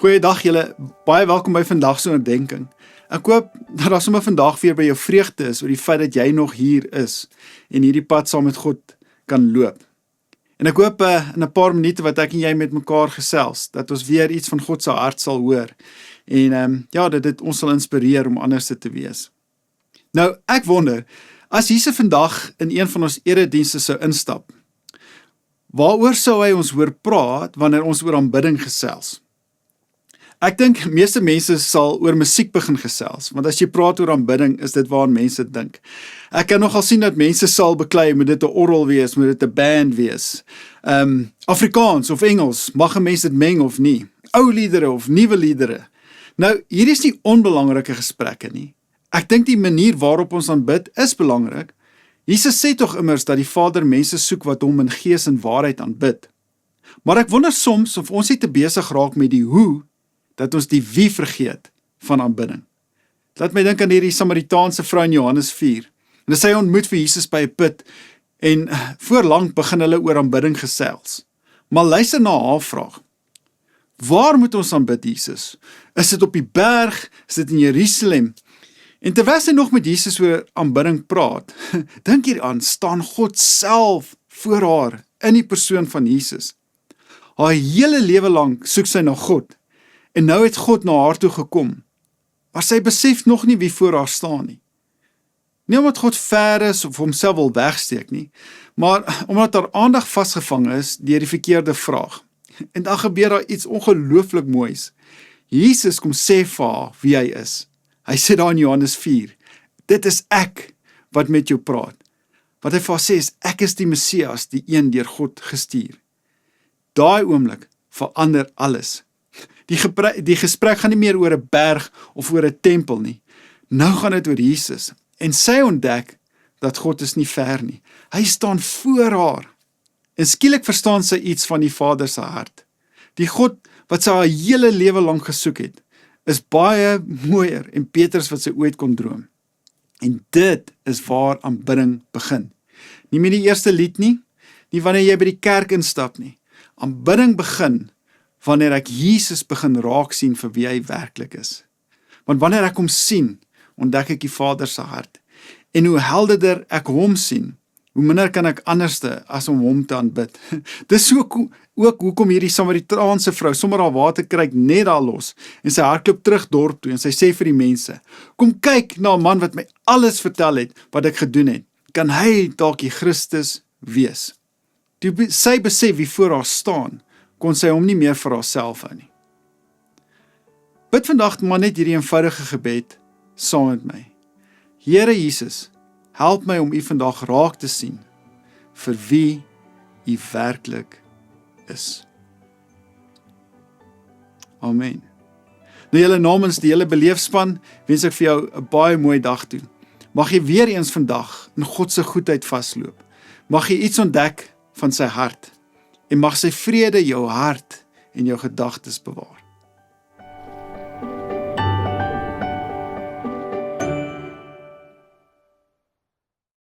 Goeiedag julle, baie welkom by vandag se oordeenking. Ek hoop dat daar sommer vandag weer by jou vreugde is oor die feit dat jy nog hier is en hierdie pad saam met God kan loop. En ek hoop in 'n paar minute wat ek en jy met mekaar gesels, dat ons weer iets van God se hart sal hoor en dat dit ons sal inspireer om anders te wees. Nou, ek wonder, as Jesus vandag in een van ons eredienste sou instap, waaroor sou hy ons hoor praat wanneer ons oor aanbidding gesels? Ek dink meeste mense sal oor musiek begin gesels, want as jy praat oor aanbidding, is dit waaraan mense dink. Ek kan nogal sien dat mense sal beklei, moet dit 'n orgel wees, moet dit 'n band wees. Afrikaans of Engels, mag 'n mens dit meng of nie? Ou liedere of nuwe liedere? Nou, hier is nie onbelangrike gesprekke nie. Ek dink die manier waarop ons aanbid is belangrik. Jesus sê tog immers dat die Vader mense soek wat hom in gees en waarheid aanbid. Maar ek wonder soms of ons nie te besig raak met die hoe, dat ons die wie vergeet van aanbidding. Laat my dink aan hierdie Samaritaanse vrou in Johannes 4. En sy ontmoet vir Jesus by 'n put en voorlang begin hulle oor aanbidding gesels. Maar luister na haar vraag. Waar moet ons aanbid, Jesus? Is dit op die berg? Is dit in Jerusalem? En terwyl sy nog met Jesus oor aanbidding praat, dink hieraan, staan God self voor haar in die persoon van Jesus. Haar hele lewe lank soek sy na God. En nou het God na haar toe gekom, maar sy besef nog nie wie voor haar staan nie. Nie omdat God ver is of homself wil wegsteek nie, maar omdat haar aandag vasgevang is deur die verkeerde vraag. En dan gebeur daar iets ongelooflik moois. Jesus kom sê vir haar wie hy is. Hy sê daar in Johannes 4, dit is ek wat met jou praat. Wat hy vir haar sê is, ek is die Messias, die een deur God gestuur. Daai oomblik verander alles. Die gesprek gaan nie meer oor 'n berg of oor 'n tempel nie. Nou gaan dit oor Jesus. En sy ontdek dat God is nie ver nie. Hy staan voor haar. En skielik verstaan sy iets van die Vader se hart. Die God wat sy haar hele lewe lank gesoek het, is baie mooier en beter as wat sy ooit kon droom. En dit is waar aanbidding begin. Nie met die eerste lied nie wanneer jy by die kerk instap nie. Aanbidding begin wanneer ek Jesus begin raak sien vir wie hy werklik is. Want wanneer ek hom sien, ontdek ek die Vader se hart. En hoe helderder ek hom sien, hoe minder kan ek anderste as om hom te aanbid. Dis ook hoekom hierdie Samaritaanse vrou sommer haar waterkruik net daar los en sy hardloop terug dorp toe en sy sê vir die mense, kom kyk na 'n man wat my alles vertel het wat ek gedoen het. Kan hy dalk die Christus wees? Toe sy besef wie voor haar staan, kon sy hom nie meer vir haarself hou nie. Bid vandag maar net hierdie eenvoudige gebed saam met my. Here Jesus, help my om U vandag raak te sien vir wie U werklik is. Amen. Nou julle namens die hele beleefspan, wens ek vir jou 'n baie mooi dag toe. Mag jy weer eens vandag in God se goedheid vasloop. Mag jy iets ontdek van sy hart. En mag sy vrede jou hart en jou gedagtes bewaar.